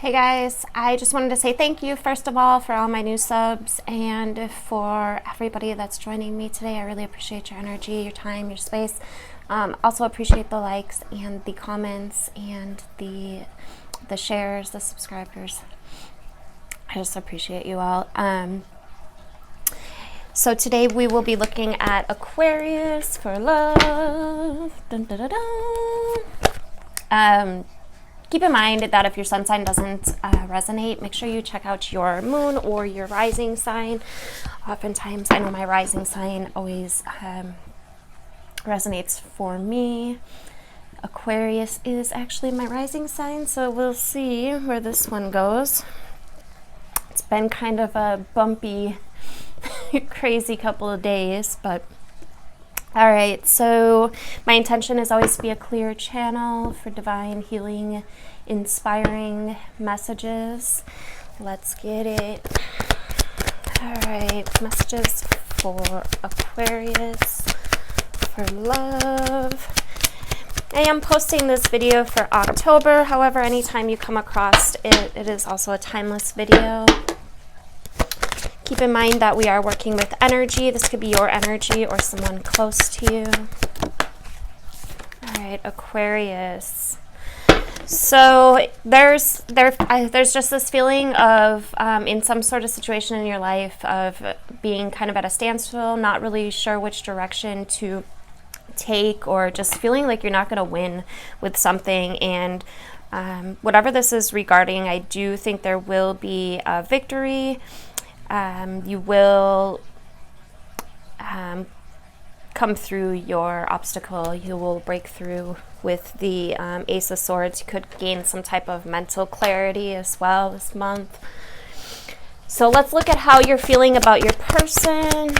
Hey guys, I just wanted to say thank you first of all for all my new subs and for everybody that's joining me today. I really appreciate your energy, your time, your space. Also appreciate the likes and the comments and the shares, the subscribers. I just appreciate you all. So today we will be looking at Aquarius for love. Dun, dun, dun, dun. Keep in mind that if your sun sign doesn't resonate, make sure you check out your moon or your rising sign. Oftentimes, I know my rising sign always resonates for me. Aquarius is actually my rising sign, so we'll see where this one goes. It's been kind of a bumpy, crazy couple of days, but all right, so my intention is always to be a clear channel for divine healing, inspiring messages. Let's get it. All right, messages for Aquarius for love. I am posting this video for October. However, anytime you come across it, it is also a timeless video. Keep in mind that we are working with energy. This could be your energy or someone close to you. All right, Aquarius. So there's just this feeling of in some sort of situation in your life of being kind of at a standstill, not really sure which direction to take, or just feeling like you're not going to win with something. And whatever this is regarding, I do think there will be a victory. You will come through your obstacle. You will break through with the Ace of Swords. You could gain some type of mental clarity as well this month. So let's look at how you're feeling about your person.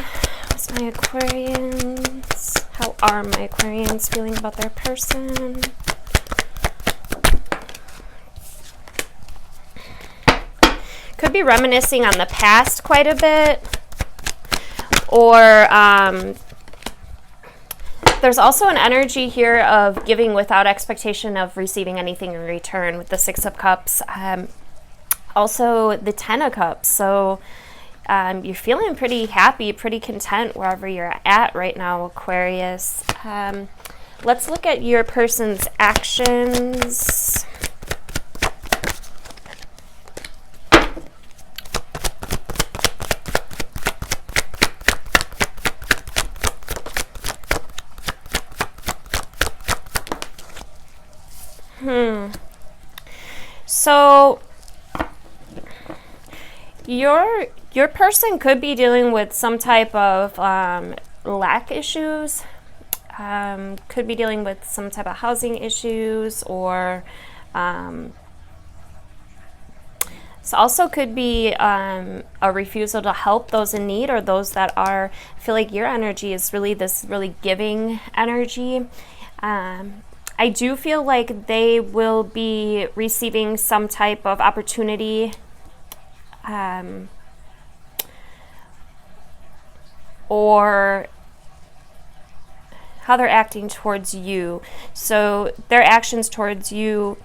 What's my Aquarians? How are my Aquarians feeling about their person? Could be reminiscing on the past quite a bit, or there's also an energy here of giving without expectation of receiving anything in return with the Six of Cups. Also the Ten of Cups. So you're feeling pretty happy, pretty content wherever you're at right now, Aquarius. Let's look at your person's actions. So your person could be dealing with some type of lack issues, could be dealing with some type of housing issues, or this also could be a refusal to help those in need, or those that are feel like your energy is really this really giving energy. I do feel like they will be receiving some type of opportunity or how they're acting towards you. So their actions towards you,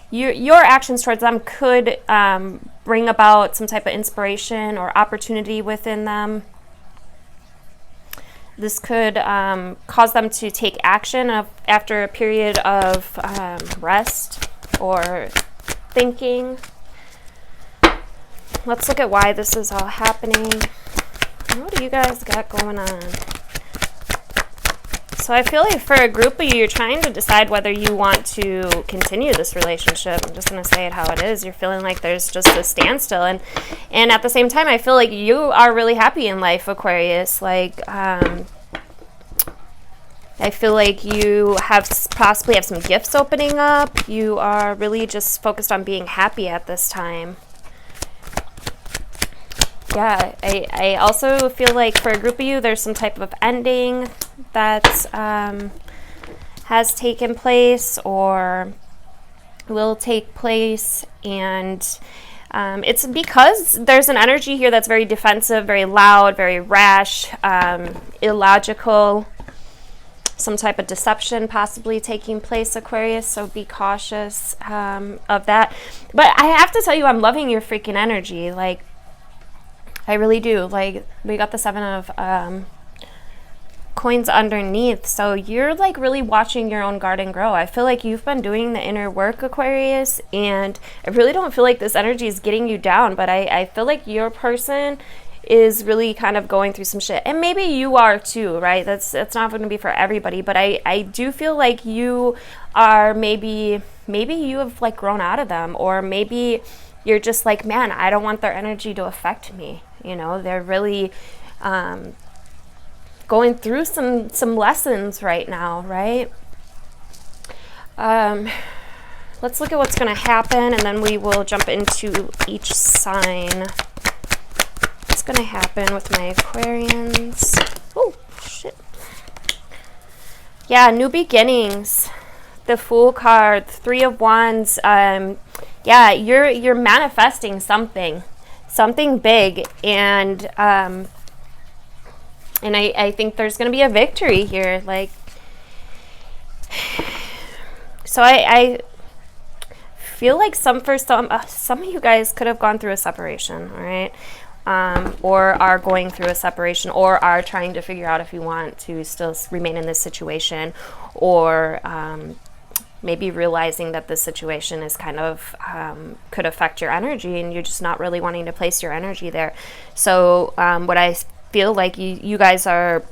your actions towards them could bring about some type of inspiration or opportunity within them. This could cause them to take action after a period of rest or thinking. Let's look at why this is all happening. What do you guys got going on? So I feel like for a group of you, you're trying to decide whether you want to continue this relationship. I'm just going to say it how it is. You're feeling like there's just a standstill. And at the same time, I feel like you are really happy in life, Aquarius. Like, I feel like you possibly have some gifts opening up. You are really just focused on being happy at this time. Yeah, I also feel like for a group of you, there's some type of ending that has taken place or will take place, and it's because there's an energy here that's very defensive, very loud, very rash, illogical. some type of deception possibly taking place, Aquarius, so be cautious of that. But I have to tell you, I'm loving your freaking energy. Like, I really do. Like, we got the 7 of coins underneath, so you're like really watching your own garden grow. I feel like you've been doing the inner work, Aquarius, and I really don't feel like this energy is getting you down, but I feel like your person is really kind of going through some shit, and maybe you are too, right? That's not going to be for everybody, but I do feel like you are maybe you have like grown out of them, or maybe you're just like, man, I don't want their energy to affect me. You know, they're really going through some lessons right now, right? Let's look at what's going to happen, and then we will jump into each sign. What's going to happen with my Aquarians? Oh, shit. Yeah, new beginnings. The Fool card, 3 of Wands. Yeah, you're manifesting something big, and I think there's going to be a victory here. Like, so I feel like some of you guys could have gone through a separation, all right? Or are going through a separation, or are trying to figure out if you want to still remain in this situation, or maybe realizing that this situation is kind of could affect your energy, and you're just not really wanting to place your energy there. So what I feel like you guys are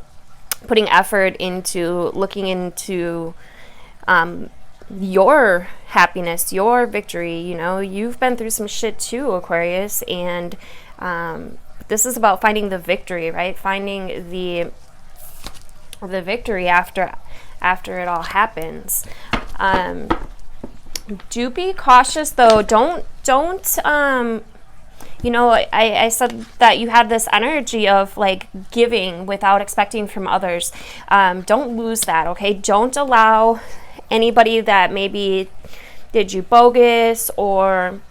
putting effort into looking into your happiness, your victory. You know, you've been through some shit too, Aquarius, and this is about finding the victory, right? Finding the victory after it all happens. Do be cautious though. Don't you know, I said that you have this energy of like giving without expecting from others. Don't lose that, okay? Don't allow anybody that maybe did you bogus or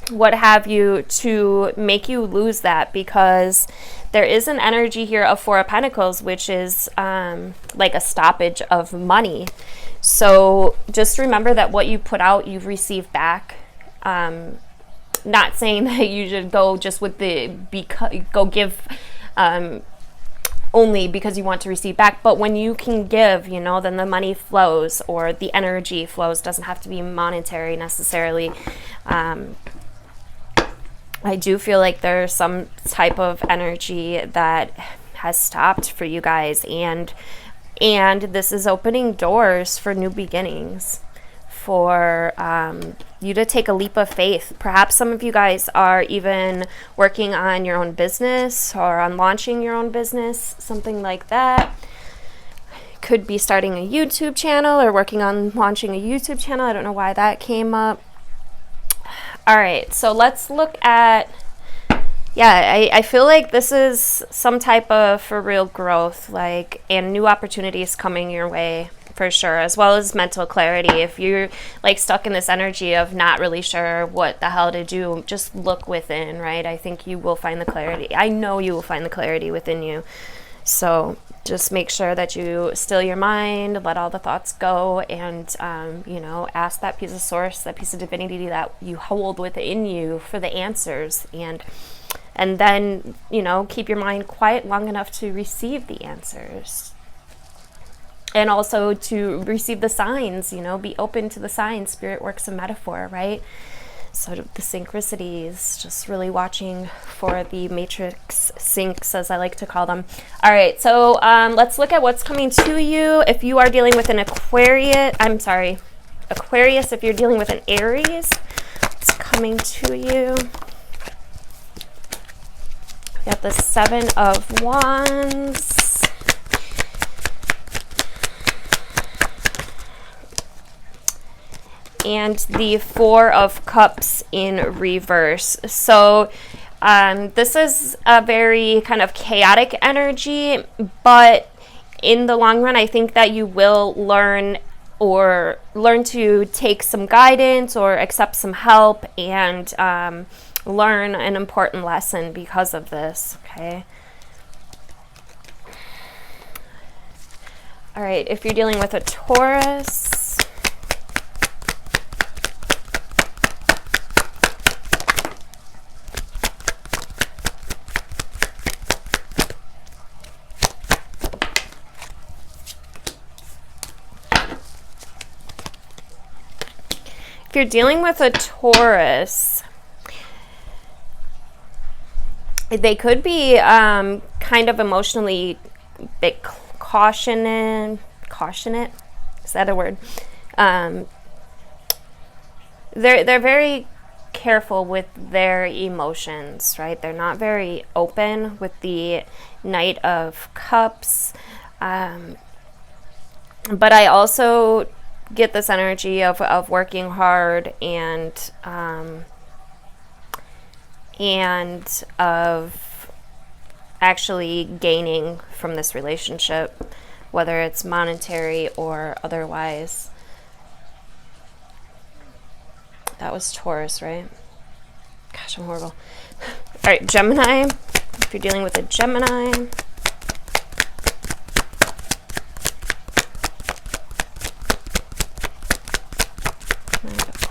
what have you to make you lose that, because there is an energy here of 4 of Pentacles, which is like a stoppage of money. So just remember that what you put out, you've received back. Not saying that you should go just with go give only because you want to receive back, but when you can give, you know, then the money flows, or the energy flows. Doesn't have to be monetary necessarily. I do feel like there's some type of energy that has stopped for you guys, and this is opening doors for new beginnings, for you to take a leap of faith. Perhaps some of you guys are even working on your own business, or on launching your own business, something like that. Could be starting a YouTube channel, or working on launching a YouTube channel. I don't know why that came up. All right, so let's look at, yeah, I feel like this is some type of for real growth, like, and new opportunities coming your way for sure, as well as mental clarity. If you're like stuck in this energy of not really sure what the hell to do, just look within, right? I think you will find the clarity. I know you will find the clarity within you. So just make sure that you still your mind, let all the thoughts go, and you know, ask that piece of source, that piece of divinity that you hold within you for the answers, and then, you know, keep your mind quiet long enough to receive the answers, and also to receive the signs. You know, be open to the signs. Spirit works in metaphor, right? So the synchronicities, just really watching for the matrix syncs, as I like to call them. All right, so let's look at what's coming to you. If you are dealing with an Aquarius, if you're dealing with an Aries, it's coming to you. We got the 7 of Wands. And the 4 of Cups in reverse. So this is a very kind of chaotic energy, but in the long run, I think that you will learn to take some guidance or accept some help, and learn an important lesson because of this, okay? All right, if you're dealing with a Taurus, if you're dealing with a Taurus, they could be kind of emotionally a bit cautionate. Is that a word? They're very careful with their emotions, right? They're not very open with the Knight of Cups. But I also get this energy of working hard and of actually gaining from this relationship, whether it's monetary or otherwise. That was Taurus, right? Gosh, I'm horrible. All right, Gemini. If you're dealing with a Gemini,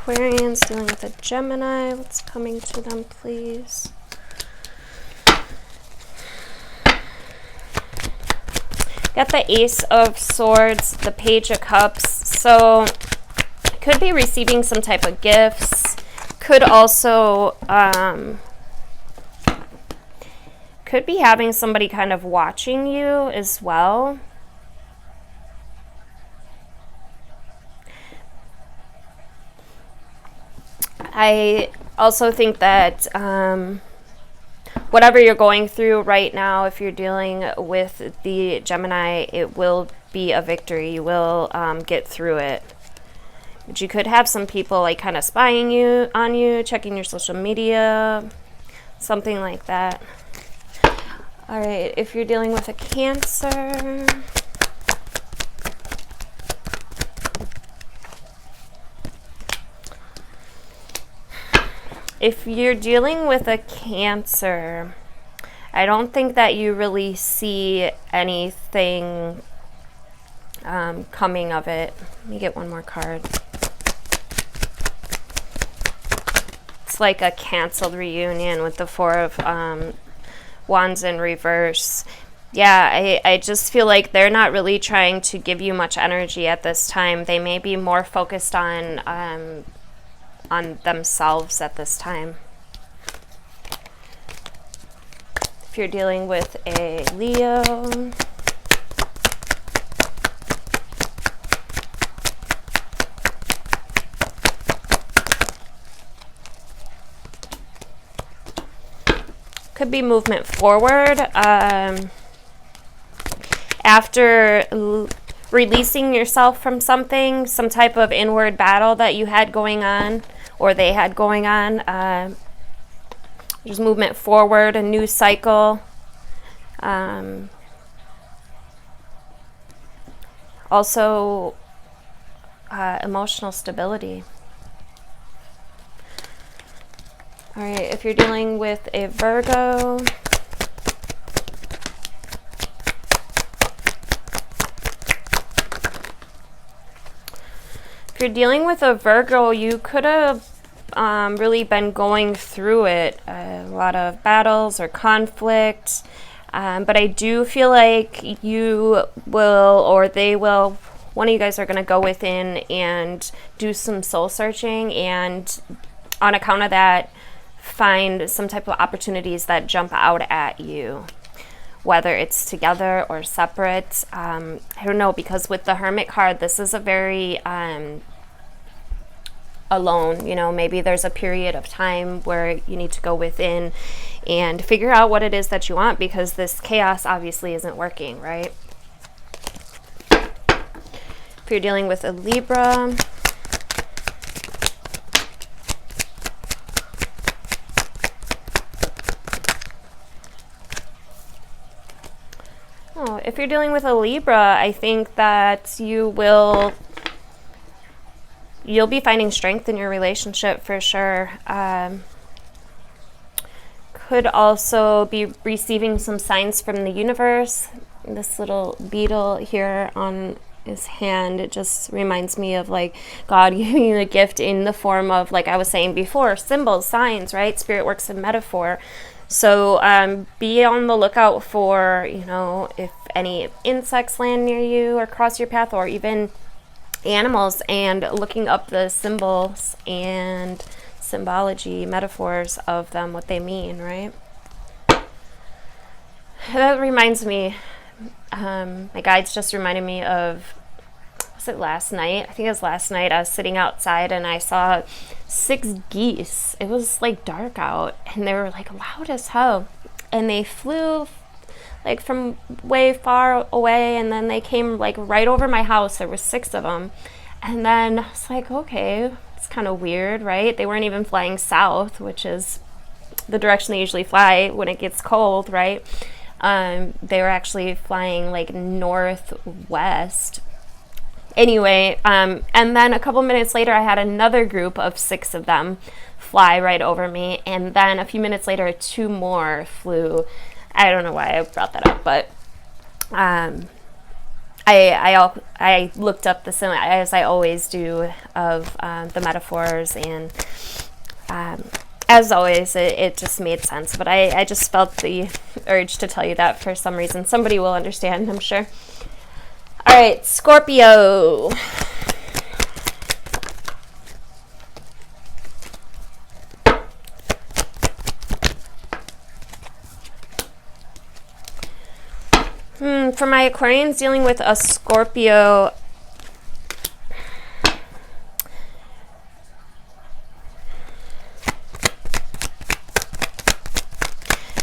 Aquarians dealing with a Gemini. What's coming to them, please? Got the Ace of Swords, the Page of Cups. So could be receiving some type of gifts. Could also could be having somebody kind of watching you as well. I also think that whatever you're going through right now, if you're dealing with the Gemini, it will be a victory. You will get through it. But you could have some people like kind of spying on you, checking your social media, something like that. All right, if you're dealing with a Cancer, if you're dealing with a Cancer, I don't think that you really see anything coming of it. Let me get one more card. It's like a canceled reunion with the Four of Wands in reverse. Yeah, I just feel like they're not really trying to give you much energy at this time. They may be more focused on themselves at this time. If you're dealing with a Leo, could be movement forward. After releasing yourself from something, some type of inward battle that you had going on or they had going on, there's movement forward, a new cycle. Also, emotional stability. All right, if you're dealing with a Virgo, if you're dealing with a Virgo, you could have really been going through it, a lot of battles or conflict, but I do feel like you will, or they will, one of you guys are going to go within and do some soul searching, and on account of that, find some type of opportunities that jump out at you, whether it's together or separate. I don't know, because with the Hermit card, this is a very alone, you know, maybe there's a period of time where you need to go within and figure out what it is that you want, because this chaos obviously isn't working, right? If you're dealing with a Libra, if you're dealing with a Libra, I think that you'll be finding strength in your relationship for sure. Could also be receiving some signs from the universe this little beetle here on his hand, it just reminds me of like God giving you a gift in the form of, like I was saying before, symbols, signs, right? Spirit works in metaphor. So be on the lookout for, you know, if any insects land near you or cross your path, or even animals, and looking up the symbols and symbology, metaphors of them, what they mean, right? That reminds me, my guides just reminded me of, was it last night? I think it was last night. I was sitting outside and I saw 6 geese. It was like dark out and they were like loud as hell. And they flew like from way far away, and then they came like right over my house. There were 6 of them. And then I was like, okay, it's kind of weird, right? They weren't even flying south, which is the direction they usually fly when it gets cold, right? They were actually flying like northwest. Anyway, and then a couple minutes later, I had another group of 6 of them fly right over me. And then a few minutes later, 2 more flew. I don't know why I brought that up, but I looked up the symbol, as I always do, of the metaphors, and as always, it just made sense. But I just felt the urge to tell you that for some reason. Somebody will understand, I'm sure. All right, Scorpio. For my Aquarians dealing with a Scorpio,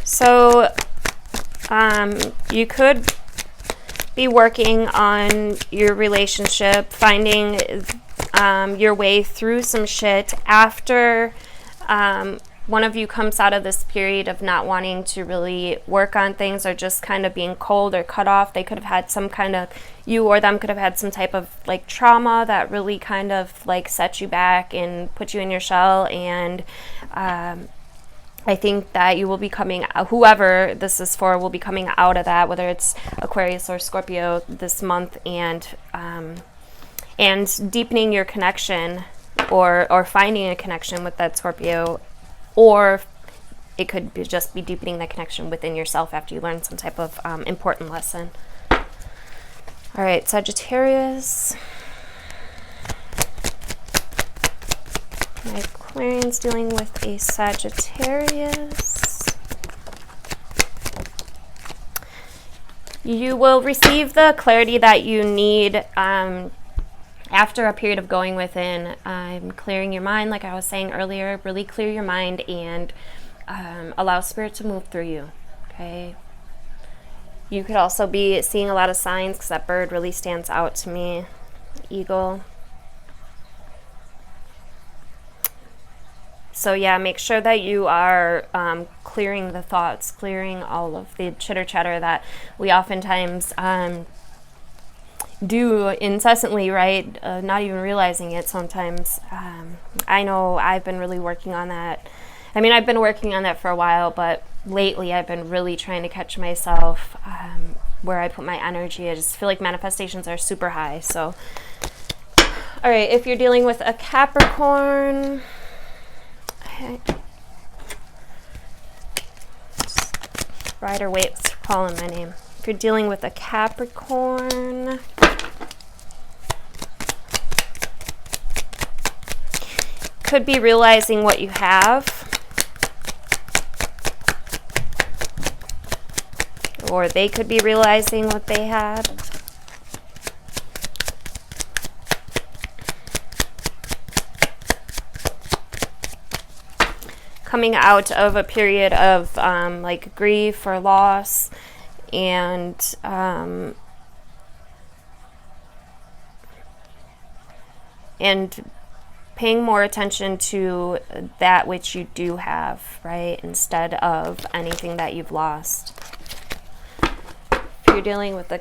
so you could be working on your relationship, finding your way through some shit after one of you comes out of this period of not wanting to really work on things, or just kind of being cold or cut off. They could have had some kind of, you or them could have had some type of like trauma that really kind of like set you back and put you in your shell. And I think that you will be coming, whoever this is for will be coming out of that, whether it's Aquarius or Scorpio this month, and deepening your connection, or finding a connection with that Scorpio. Or it could just be deepening that connection within yourself after you learn some type of important lesson. All right, Sagittarius. My Aquarians dealing with a Sagittarius. You will receive the clarity that you need after a period of going within. Clearing your mind, like I was saying earlier. Really clear your mind and allow Spirit to move through you, okay? You could also be seeing a lot of signs, because that bird really stands out to me. Eagle. So yeah, make sure that you are clearing the thoughts, clearing all of the chitter chatter that we oftentimes do incessantly, right? Not even realizing it sometimes. I know I've been really working on that. I mean, I've been working on that for a while, but lately I've been really trying to catch myself where I put my energy. I just feel like manifestations are super high. So, all right, if you're dealing with a Capricorn, Rider Waite's calling my name. If you're dealing with a Capricorn, could be realizing what you have, or they could be realizing what they had. Coming out of a period of like grief or loss, and paying more attention to that which you do have, right, instead of anything that you've lost. If you're dealing with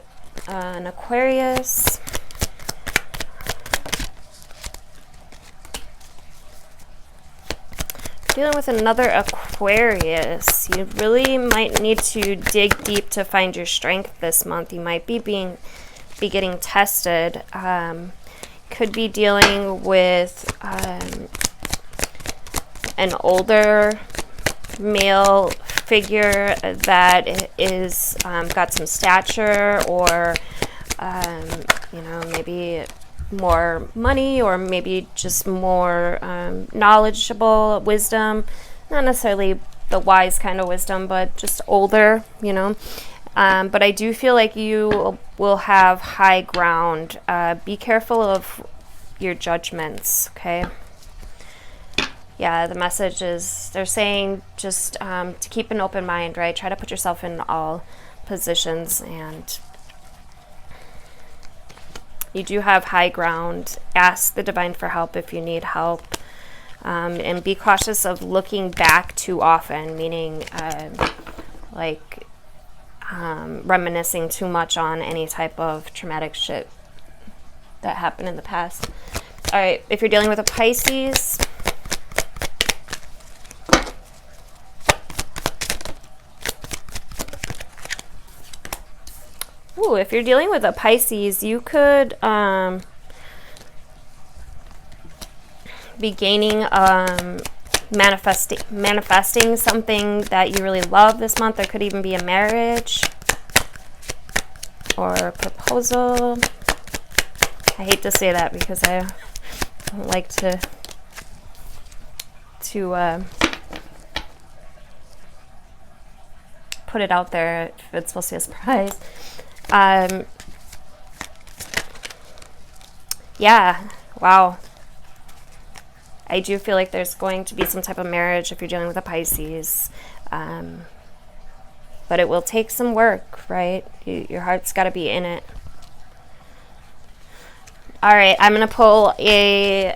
an Aquarius, dealing with another Aquarius, you really might need to dig deep to find your strength this month. You might be getting tested. Could be dealing with an older male figure that is got some stature, or you know, maybe more money, or maybe just more knowledgeable, wisdom, not necessarily the wise kind of wisdom, but just older, you know. But I do feel like you will have high ground. Be careful of your judgments, okay? Yeah, the message is, they're saying just to keep an open mind, right? Try to put yourself in all positions, and you do have high ground. Ask the divine for help if you need help. And be cautious of looking back too often, meaning reminiscing too much on any type of traumatic shit that happened in the past. All right, if you're dealing with a Pisces, if you're dealing with a Pisces, you could be gaining, manifesting something that you really love this month. There could even be a marriage or a proposal. I hate to say that because I don't like to put it out there if it's supposed to be a surprise. Yeah, wow. I do feel like there's going to be some type of marriage if you're dealing with a Pisces. But it will take some work, right? Your heart's got to be in it. All right, I'm going to pull a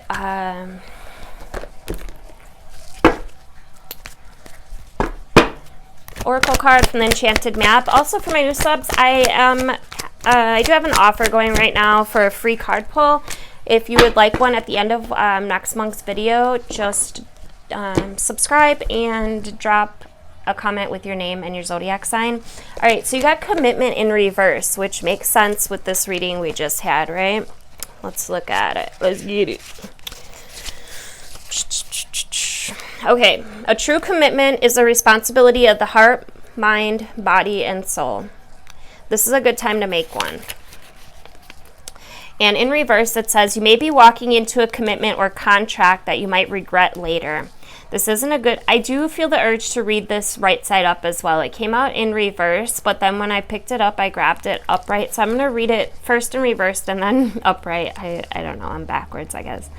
Oracle card from the Enchanted map. Also, for my new subs, I do have an offer going right now for a free card pull. If you would like one at the end of next month's video, just subscribe and drop a comment with your name and your zodiac sign. All right, so you got commitment in reverse, which makes sense with this reading we just had, right? Let's look at it. Let's get it. Okay, a true commitment is a responsibility of the heart, mind, body, and soul. This is a good time to make one. And in reverse, it says, you may be walking into a commitment or contract that you might regret later. This isn't a good, I do feel the urge to read this right side up as well. It came out in reverse, but then when I picked it up, I grabbed it upright. So I'm going to read it first in reverse and then upright. I don't know, I'm backwards, I guess.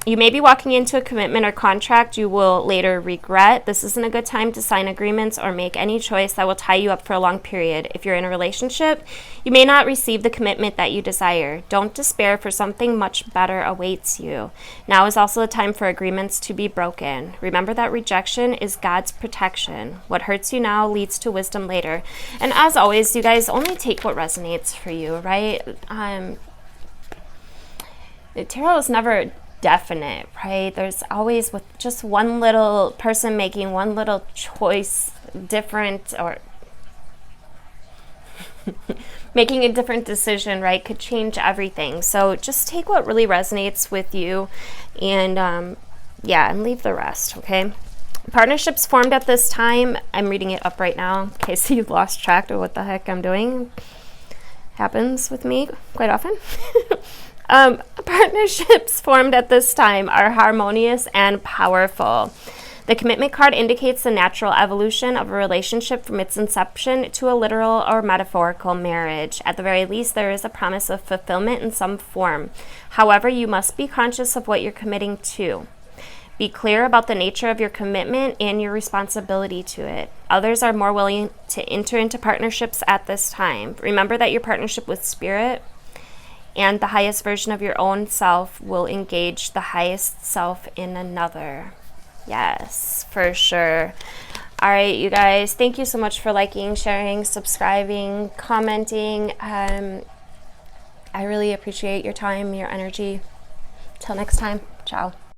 You may be walking into a commitment or contract you will later regret. This isn't a good time to sign agreements or make any choice that will tie you up for a long period. If you're in a relationship, you may not receive the commitment that you desire. Don't despair, for something much better awaits you. Now is also the time for agreements to be broken. Remember that rejection is God's protection. What hurts you now leads to wisdom later. And as always, you guys, only take what resonates for you, right? The tarot is never definite, right? There's always, with just one little person making one little choice different, or making a different decision, right, could change everything. So just take what really resonates with you, and yeah, and leave the rest, okay? Partnerships formed at this time. I'm reading it up right now in case you've lost track of what the heck I'm doing. Happens with me quite often. Partnerships formed at this time are harmonious and powerful. The commitment card indicates the natural evolution of a relationship from its inception to a literal or metaphorical marriage. At the very least, there is a promise of fulfillment in some form. However, you must be conscious of what you're committing to. Be clear about the nature of your commitment and your responsibility to it. Others are more willing to enter into partnerships at this time. Remember that your partnership with Spirit and the highest version of your own self will engage the highest self in another. Yes, for sure. All right, you guys, thank you so much for liking, sharing, subscribing, commenting. I really appreciate your time, your energy. Till next time, ciao.